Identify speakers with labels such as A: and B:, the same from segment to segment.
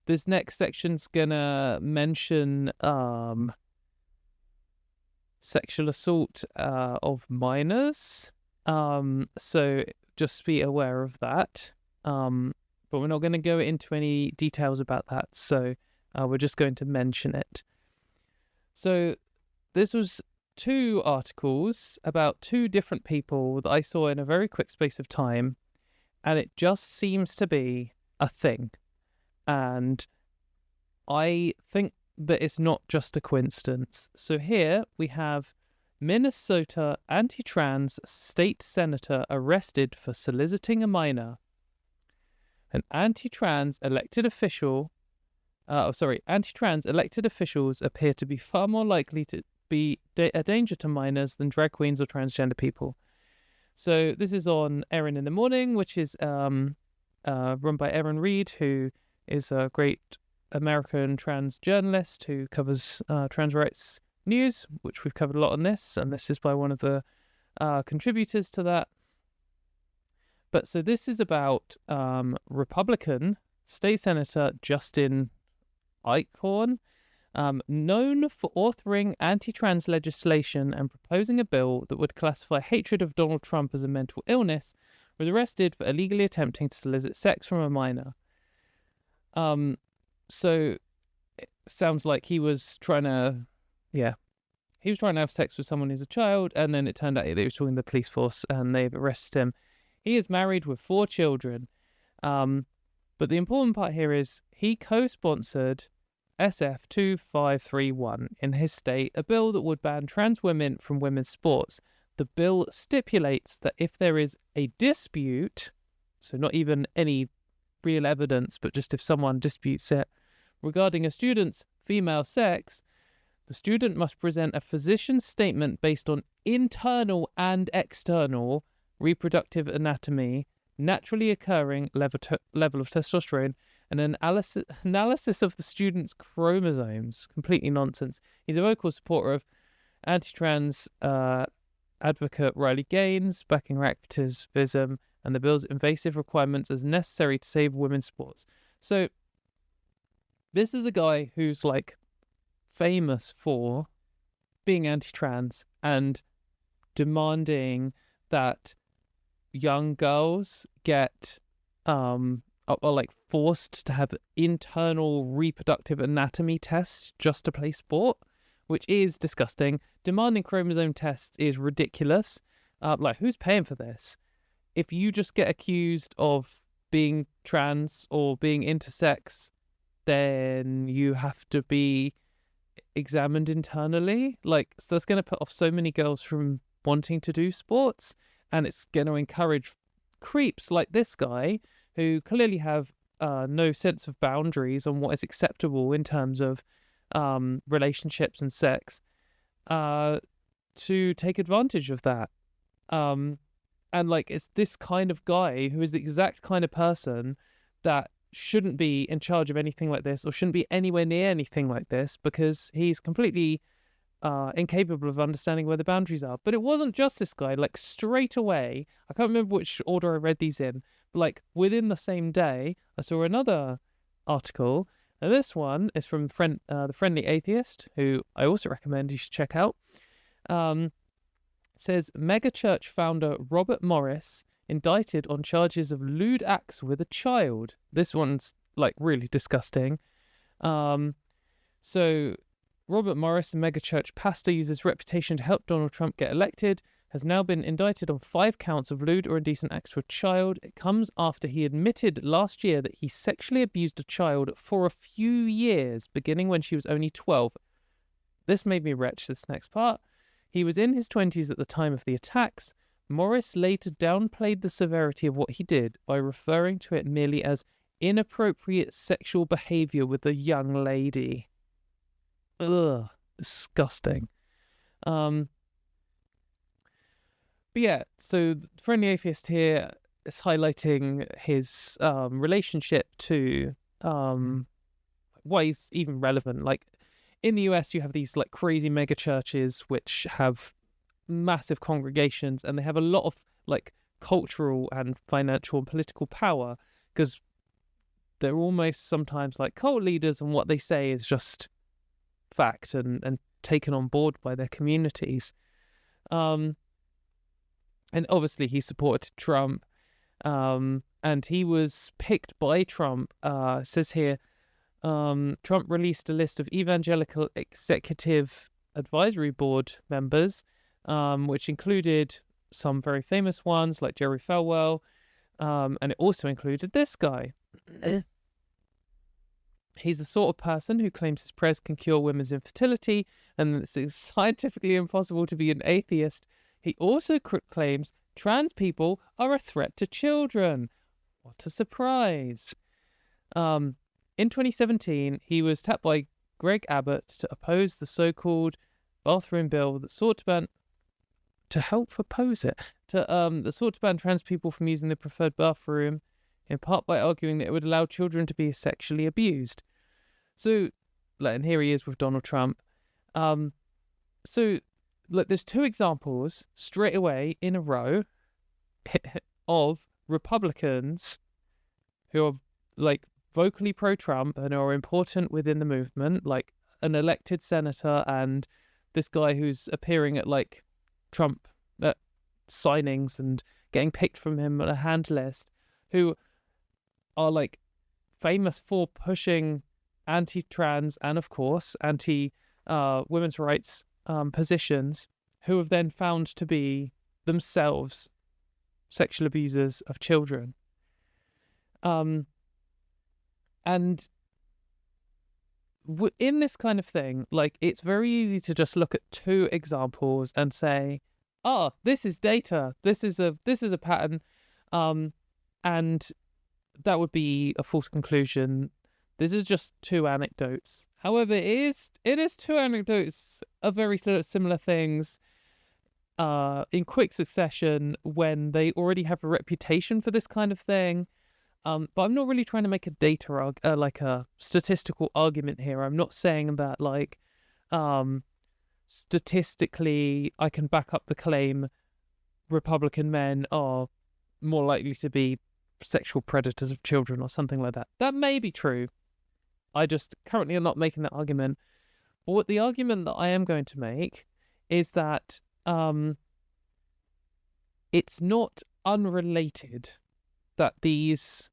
A: this next section's gonna mention sexual assault of minors. So just be aware of that. But we're not going to go into any details about that. So we're just going to mention it. So this was 2 articles about 2 different people that I saw in a very quick space of time. And it just seems to be a thing. And I think that it's not just a coincidence. So here we have Minnesota anti-trans state senator arrested for soliciting a minor. An anti-trans elected officials appear to be far more likely to be a danger to minors than drag queens or transgender people. So this is on Erin in the Morning, which is run by Erin Reed, who is a great American trans journalist who covers trans rights news, which we've covered a lot on this, and this is by one of the contributors to that. But so this is about Republican State Senator Justin Eichhorn, known for authoring anti-trans legislation and proposing a bill that would classify hatred of Donald Trump as a mental illness, was arrested for illegally attempting to solicit sex from a minor. So it sounds like he was trying to have sex with someone who's a child, and then it turned out they were talking to the police force and they've arrested him. He is married with 4 children. But the important part here is he co-sponsored SF 2531 in his state, a bill that would ban trans women from women's sports. The bill stipulates that if there is a dispute, so not even any real evidence, but just if someone disputes it, regarding a student's female sex, the student must present a physician's statement based on internal and external reproductive anatomy, naturally occurring level of testosterone, and an analysis of the student's chromosomes. Completely nonsense. He's a vocal supporter of anti-trans advocate Riley Gaines, backing her activism and the bill's invasive requirements as necessary to save women's sports. So this is a guy who's like famous for being anti-trans and demanding that young girls get are like forced to have internal reproductive anatomy tests just to play sport, which is disgusting. Demanding chromosome tests is ridiculous. Like, who's paying for this? If you just get accused of being trans or being intersex, then you have to be examined internally. Like, so that's going to put off so many girls from wanting to do sports, and it's going to encourage creeps like this guy who clearly have no sense of boundaries on what is acceptable in terms of relationships and sex, to take advantage of that. And like, it's this kind of guy who is the exact kind of person that shouldn't be in charge of anything like this, or shouldn't be anywhere near anything like this, because he's completely incapable of understanding where the boundaries are. But it wasn't just this guy. Like, straight away, I can't remember which order I read these in, but like within the same day, I saw another article. And this one is from the Friendly Atheist, who I also recommend you should check out. Says Megachurch founder Robert Morris indicted on charges of lewd acts with a child. This one's like really disgusting. So Robert Morris, a Megachurch pastor, uses reputation to help Donald Trump get elected, has now been indicted on 5 counts of lewd or indecent acts to a child. It comes after he admitted last year that he sexually abused a child for a few years, beginning when she was only 12. This made me retch, this next part. He was in his 20s at the time of the attacks. Morris later downplayed the severity of what he did by referring to it merely as inappropriate sexual behavior with a young lady. Ugh, disgusting. But yeah, so the Friendly Atheist here is highlighting his relationship to why he's even relevant. Like, in the US, you have these like crazy mega churches which have massive congregations, and they have a lot of like cultural and financial and political power because they're almost sometimes like cult leaders, and what they say is just fact and taken on board by their communities. And obviously he supported Trump, and he was picked by Trump. It says here, Trump released a list of evangelical executive advisory board members, which included some very famous ones like Jerry Falwell, and it also included this guy. He's the sort of person who claims his prayers can cure women's infertility, and it's scientifically impossible to be an atheist. He also claims trans people are a threat to children. What a surprise. In 2017, he was tapped by Greg Abbott to oppose the so-called bathroom bill that sought to ban trans people from using the preferred bathroom, in part by arguing that it would allow children to be sexually abused. So, and here he is with Donald Trump. So, look, there's two examples straight away in a row of Republicans who are like vocally pro-Trump and are important within the movement, like an elected senator and this guy who's appearing at like Trump signings and getting picked from him on a hand list, who are like famous for pushing anti-trans and of course anti-women's rights positions, who have then found to be themselves sexual abusers of children. And in this kind of thing, like, it's very easy to just look at two examples and say, this is data, this is a pattern, and that would be a false conclusion. This is just two anecdotes. However, it is two anecdotes of very similar things in quick succession when they already have a reputation for this kind of thing. But I'm not really trying to make a data like a statistical argument here. I'm not saying that like statistically I can back up the claim Republican men are more likely to be sexual predators of children or something like that. That may be true. I just currently am not making that argument. But what the argument that I am going to make is that it's not unrelated that these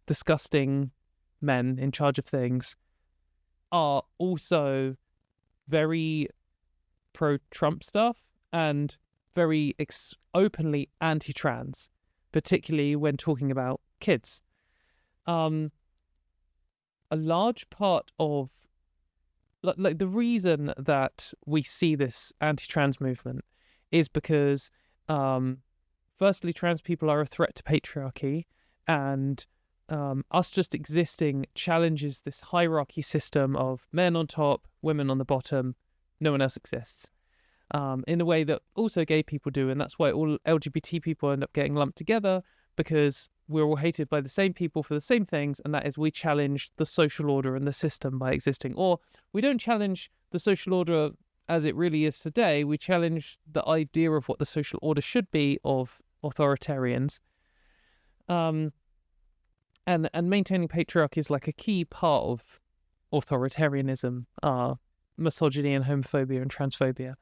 A: disgusting men in charge of things are also very pro-Trump stuff and very openly anti-trans, particularly when talking about kids. A large part of like the reason that we see this anti-trans movement is because firstly, trans people are a threat to patriarchy, and us just existing challenges this hierarchy system of men on top, women on the bottom, no one else exists, in a way that also gay people do, and that's why all LGBT people end up getting lumped together, because we're all hated by the same people for the same things, and that is we challenge the social order and the system by existing. Or we don't challenge the social order as it really is today, we challenge the idea of what the social order should be of authoritarians. And maintaining patriarchy is like a key part of authoritarianism, misogyny and homophobia and transphobia.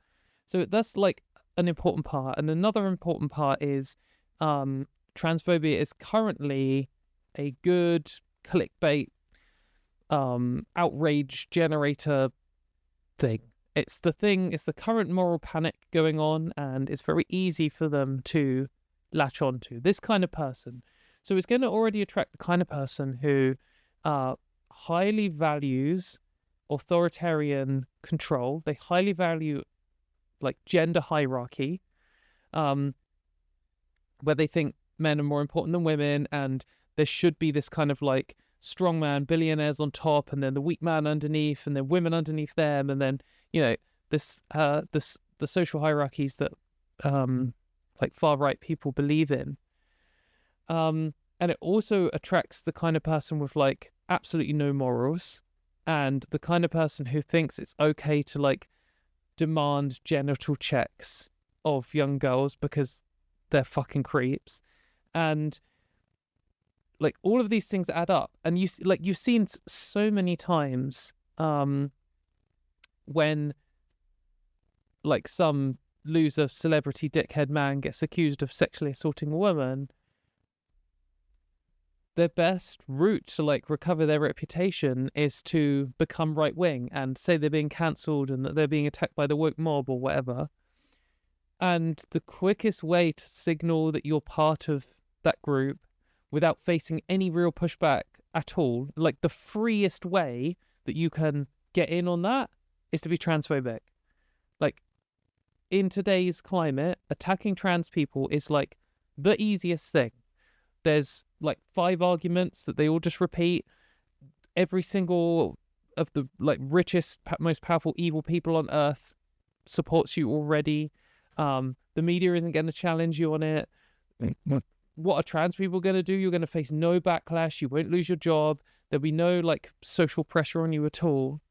A: So that's like an important part. And another important part is transphobia is currently a good clickbait outrage generator thing. It's the current moral panic going on, and it's very easy for them to latch on to this kind of person. So it's going to already attract the kind of person who highly values authoritarian control. They highly value like gender hierarchy, where they think men are more important than women, and there should be this kind of like strongman billionaires on top, and then the weak man underneath, and then women underneath them, and then the social hierarchies that like far right people believe in. And it also attracts the kind of person with like absolutely no morals, and the kind of person who thinks it's okay to like demand genital checks of young girls because they're fucking creeps. And like all of these things add up, and you've seen so many times when like some loser celebrity dickhead man gets accused of sexually assaulting a woman, their best route to like recover their reputation is to become right wing and say they're being cancelled and that they're being attacked by the woke mob or whatever. And the quickest way to signal that you're part of that group without facing any real pushback at all, like the freest way that you can get in on that, is to be transphobic. Like, in today's climate, attacking trans people is like the easiest thing. There's like 5 arguments that they all just repeat. Every single of the like richest, most powerful, evil people on earth supports you already. The media isn't going to challenge you on it. What are trans people going to do? You're going to face no backlash. You won't lose your job. There'll be no like social pressure on you at all.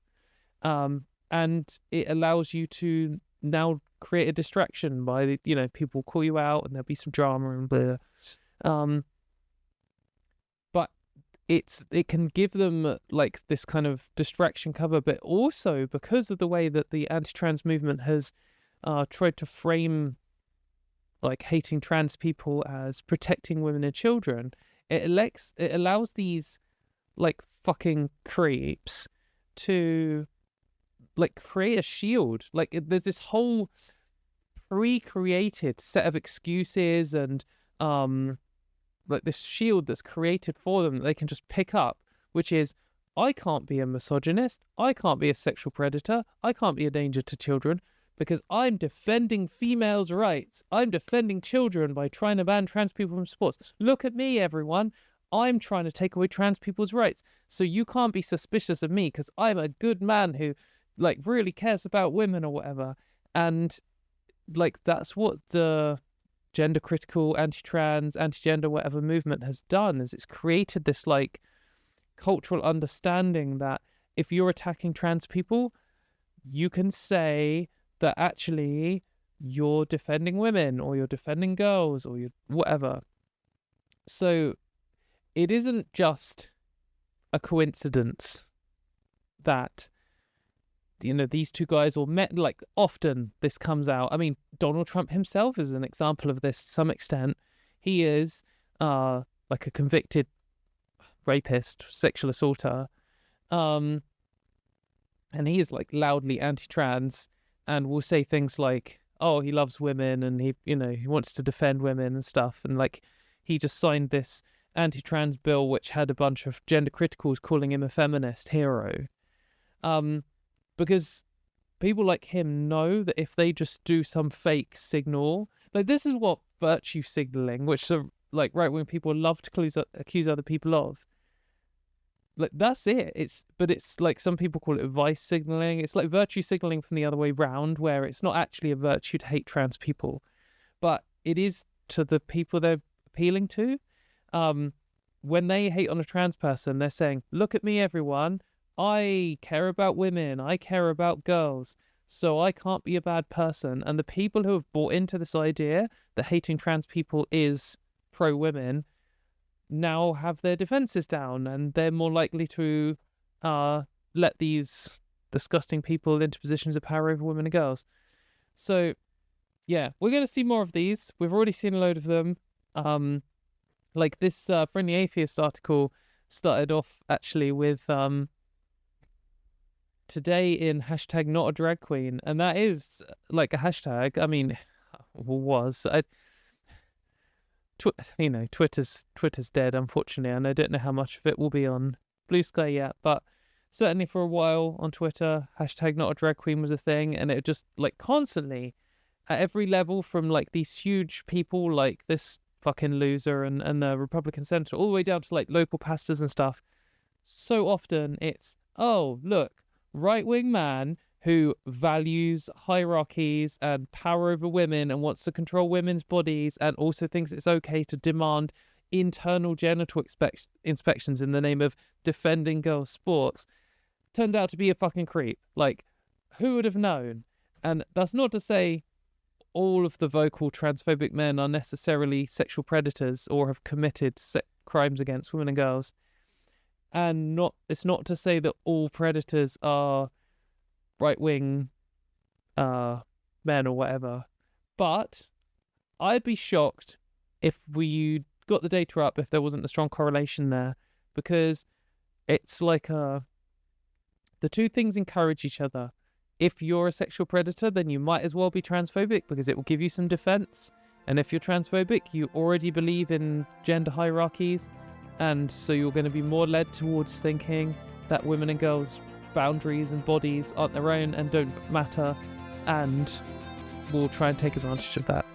A: And it allows you to now create a distraction by, you know, people call you out and there'll be some drama and blah. But it can give them like this kind of distraction cover, but also because of the way that the anti-trans movement has tried to frame like hating trans people as protecting women and children, it allows these like fucking creeps to like create a shield. Like there's this whole pre-created set of excuses and like this shield that's created for them that they can just pick up, which is, I can't be a misogynist, I can't be a sexual predator, I can't be a danger to children because I'm defending females' rights. I'm defending children by trying to ban trans people from sports. Look at me, everyone. I'm trying to take away trans people's rights. So you can't be suspicious of me because I'm a good man who like really cares about women or whatever. And like that's what the gender critical, anti-trans, anti-gender whatever movement has done, is it's created this like cultural understanding that if you're attacking trans people, you can say that actually you're defending women or you're defending girls or you're whatever. So it isn't just a coincidence that, you know, these two guys all met. Like often this comes out. I mean, Donald Trump himself is an example of this to some extent. He is like a convicted rapist, sexual assaulter. And he is like loudly anti-trans and will say things like, oh, he loves women and he, you know, he wants to defend women and stuff. And like he just signed this anti-trans bill which had a bunch of gender criticals calling him a feminist hero. Because people like him know that if they just do some fake signal, like this is what virtue signaling, which are like right-wing people love to accuse other people of. Like that's it. It's like some people call it vice signaling. It's like virtue signaling from the other way round, where it's not actually a virtue to hate trans people, but it is to the people they're appealing to. When they hate on a trans person, they're saying, look at me, everyone. I care about women. I care about girls. So I can't be a bad person. And the people who have bought into this idea that hating trans people is pro-women now have their defenses down, and they're more likely to let these disgusting people into positions of power over women and girls. So, yeah, we're going to see more of these. We've already seen a load of them. Like this Friendly Atheist article started off actually with today in hashtag not a drag queen, and that is like a hashtag. I mean, was you know, Twitter's dead, unfortunately, and I don't know how much of it will be on Blue Sky yet, but certainly for a while on Twitter, hashtag not a drag queen was a thing, and it just like constantly at every level, from like these huge people like this fucking loser and the Republican senator, all the way down to like local pastors and stuff. So often it's, oh, look, right-wing man who values hierarchies and power over women and wants to control women's bodies and also thinks it's okay to demand internal genital inspections in the name of defending girls' sports, turned out to be a fucking creep. Like, who would have known? And that's not to say all of the vocal transphobic men are necessarily sexual predators or have committed crimes against women and girls. And it's not to say that all predators are right-wing men or whatever, but I'd be shocked if we got the data up if there wasn't a strong correlation there, because it's like the two things encourage each other. If you're a sexual predator, then you might as well be transphobic because it will give you some defense. And if you're transphobic, you already believe in gender hierarchies, and so you're going to be more led towards thinking that women and girls' boundaries and bodies aren't their own and don't matter, and will try and take advantage of that.